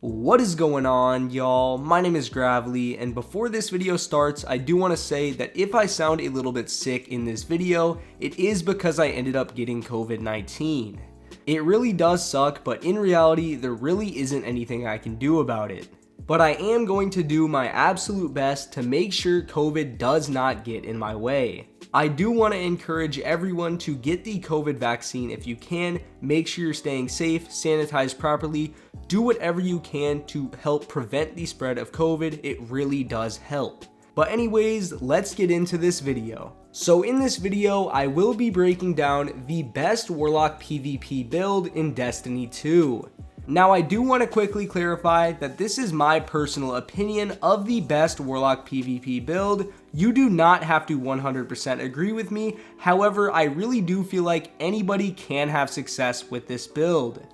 What is going on, y'all? My name is Gravely, and before this video starts, I do want to say that if I sound a little bit sick in this video, it is because I ended up getting COVID-19. It really does suck, but in reality, there really isn't anything I can do about it. But I am going to do my absolute best to make sure COVID does not get in my way. I do want to encourage everyone to get the COVID vaccine if you can. Make sure you're staying safe, sanitize properly, do whatever you can to help prevent the spread of COVID. It really does help. But anyways, let's get into this video. So in this video, I will be breaking down the best Warlock PvP build in Destiny 2. Now I do want to quickly clarify that this is my personal opinion of the best Warlock PvP build. You do not have to 100% agree with me, however I really do feel like anybody can have success with this build.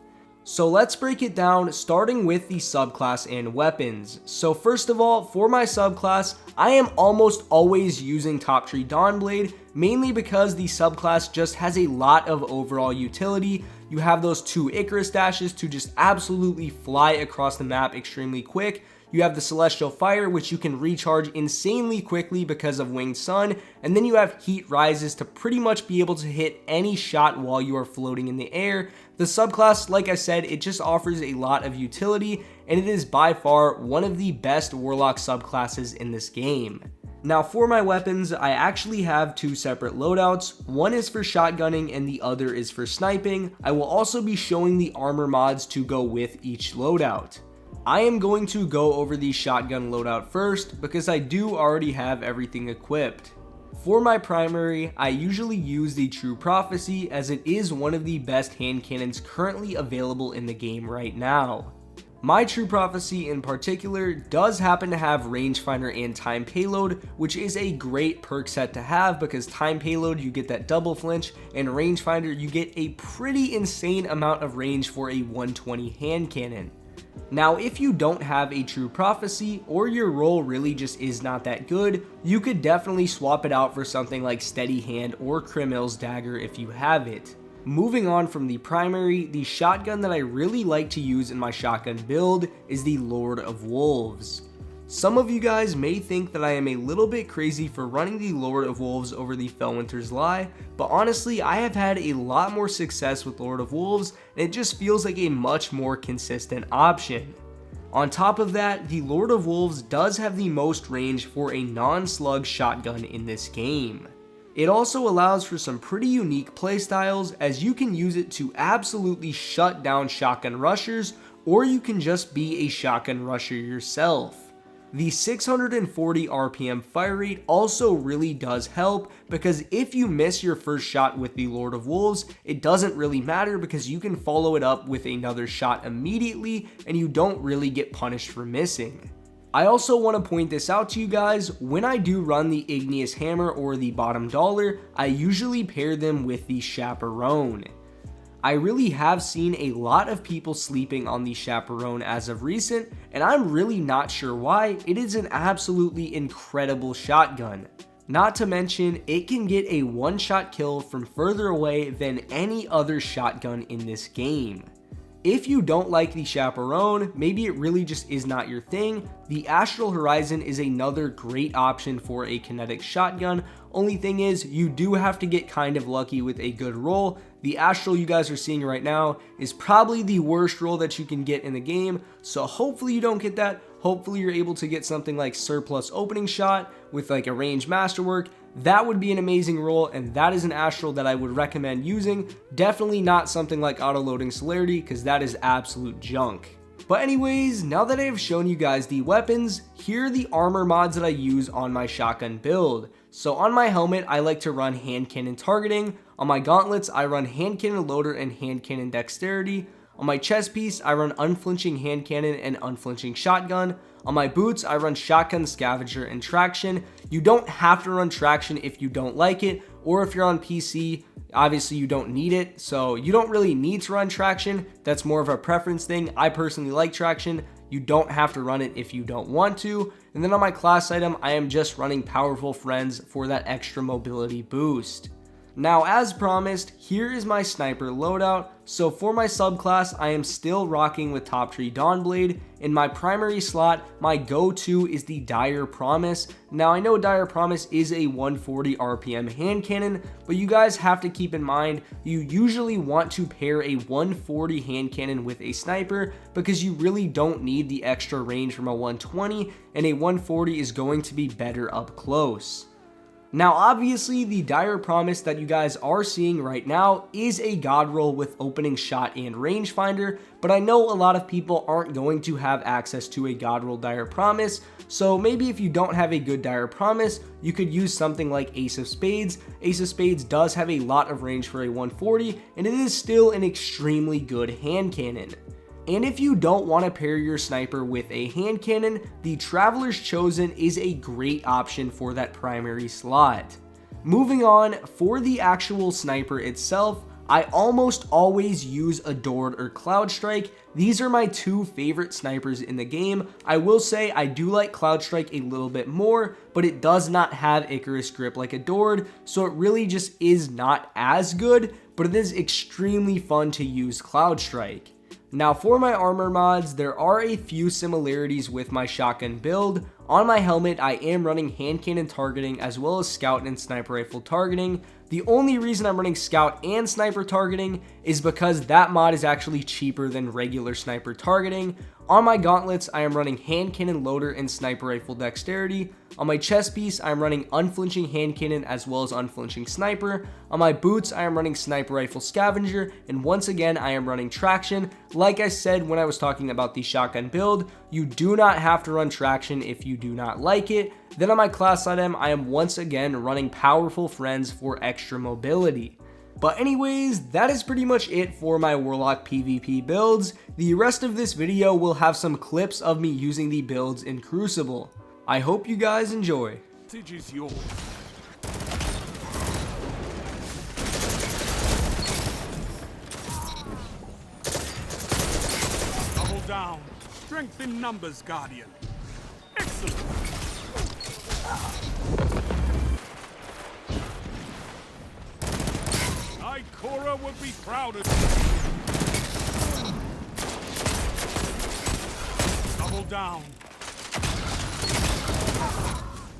So let's break it down, starting with the subclass and weapons. So first of all, for my subclass, I am almost always using Top Tree Dawnblade, mainly because the subclass just has a lot of overall utility. You have those 2 Icarus dashes to just absolutely fly across the map extremely quick. You have the Celestial Fire, which you can recharge insanely quickly because of Winged Sun, and then you have Heat Rises to pretty much be able to hit any shot while you are floating in the air. The subclass, like I said, it just offers a lot of utility, and it is by far one of the best Warlock subclasses in this game. Now for my weapons, I actually have 2 separate loadouts. One is for shotgunning and the other is for sniping. I will also be showing the armor mods to go with each loadout. I am going to go over the shotgun loadout first because I do already have everything equipped. For my primary, I usually use the True Prophecy as it is one of the best hand cannons currently available in the game right now. My True Prophecy in particular does happen to have Rangefinder and Time Payload, which is a great perk set to have because Time Payload you get that double flinch, and Rangefinder you get a pretty insane amount of range for a 120 hand cannon. Now if you don't have a True Prophecy or your roll really just is not that good, you could definitely swap it out for something like Steady Hand or Criminal's Dagger if you have it. Moving on from the primary, the shotgun that I really like to use in my shotgun build is the Lord of Wolves. Some of you guys may think that I am a little bit crazy for running the Lord of Wolves over the Felwinter's Lie, but honestly I have had a lot more success with Lord of Wolves and it just feels like a much more consistent option. On top of that, the Lord of Wolves does have the most range for a non-slug shotgun in this game. It also allows for some pretty unique playstyles as you can use it to absolutely shut down shotgun rushers, or you can just be a shotgun rusher yourself. The 640 RPM fire rate also really does help because if you miss your first shot with the Lord of Wolves, it doesn't really matter because you can follow it up with another shot immediately and you don't really get punished for missing. I also want to point this out to you guys, when I do run the Igneous Hammer or the Bottom Dollar, I usually pair them with the Chaperone. I really have seen a lot of people sleeping on the Chaperone as of recent, and I'm really not sure why. It is an absolutely incredible shotgun. Not to mention, it can get a one-shot kill from further away than any other shotgun in this game. If you don't like the Chaperone, maybe it really just is not your thing, the Astral Horizon is another great option for a kinetic shotgun. Only thing is, you do have to get kind of lucky with a good roll. The Astral you guys are seeing right now is probably the worst roll that you can get in the game, so hopefully you don't get that. Hopefully you're able to get something like Surplus Opening Shot with like a Range Masterwork. That would be an amazing roll, and that is an Astral that I would recommend using. Definitely not something like Auto-Loading Celerity, because that is absolute junk. But anyways, now that I have shown you guys the weapons, here are the armor mods that I use on my shotgun build. So on my helmet, I like to run Hand Cannon Targeting. On my gauntlets, I run Hand Cannon Loader and Hand Cannon Dexterity. On my chest piece, I run Unflinching Hand Cannon and Unflinching Shotgun. On my boots, I run Shotgun, Scavenger, and Traction. You don't have to run Traction if you don't like it, or if you're on PC, obviously you don't need it, so you don't really need to run Traction. That's more of a preference thing. I personally like Traction. You don't have to run it if you don't want to. And then on my class item, I am just running Powerful Friends for that extra mobility boost. Now, as promised, here is my sniper loadout. So for my subclass, I am still rocking with Top Tree Dawnblade. In my primary slot, my go-to is the Dire Promise. Now, I know Dire Promise is a 140 RPM hand cannon, but you guys have to keep in mind, you usually want to pair a 140 hand cannon with a sniper because you really don't need the extra range from a 120, and a 140 is going to be better up close. Now, obviously, the Dire Promise that you guys are seeing right now is a god roll with opening shot and rangefinder, but I know a lot of people aren't going to have access to a god roll Dire Promise, so maybe if you don't have a good Dire Promise, you could use something like Ace of Spades. Ace of Spades does have a lot of range for a 140, and it is still an extremely good hand cannon. And if you don't want to pair your sniper with a hand cannon, the Traveler's Chosen is a great option for that primary slot. Moving on, for the actual sniper itself, I almost always use Adored or Cloud Strike. These are my two favorite snipers in the game. I will say I do like Cloud Strike a little bit more, but it does not have Icarus grip like Adored, so it really just is not as good, but it is extremely fun to use Cloud Strike. Now for my armor mods, there are a few similarities with my shotgun build. On my helmet, I am running hand cannon targeting as well as scout and sniper rifle targeting. The only reason I'm running scout and sniper targeting is because that mod is actually cheaper than regular sniper targeting. On my gauntlets, I am running hand cannon loader and sniper rifle dexterity. On my chest piece, I am running unflinching hand cannon as well as unflinching sniper. On my boots, I am running sniper rifle scavenger, and once again, I am running traction. Like I said when I was talking about the shotgun build, you do not have to run traction if you do not like it. Then on my class item, I am once again running powerful friends for extra mobility. But anyways, that is pretty much it for my Warlock PvP builds. The rest of this video will have some clips of me using the builds in Crucible. I hope you guys enjoy. Message is yours. Double down. Strength in numbers, Guardian. Excellent. Ikora would be proud of you. Double down.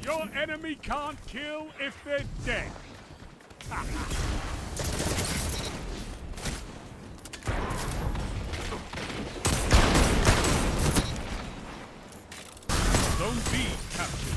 Your enemy can't kill if they're dead. Zone B captured.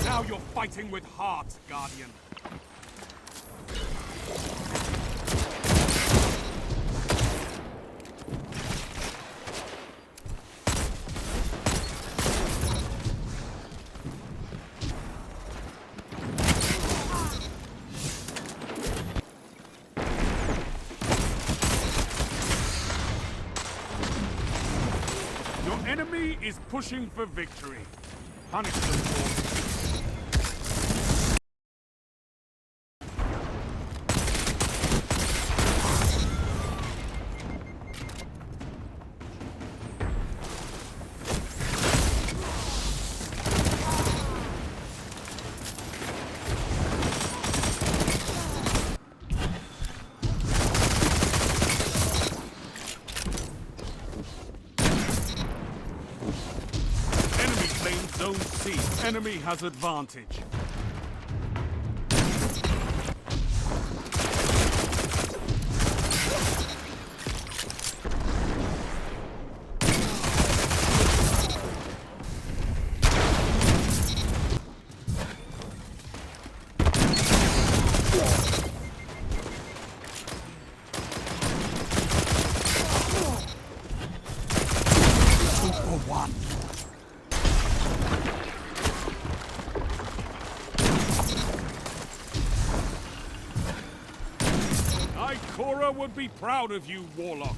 Now you're fighting with heart, Guardian. Your enemy is pushing for victory. Punish them for it. Zone C. Enemy has advantage. Ikora would be proud of you, Warlock.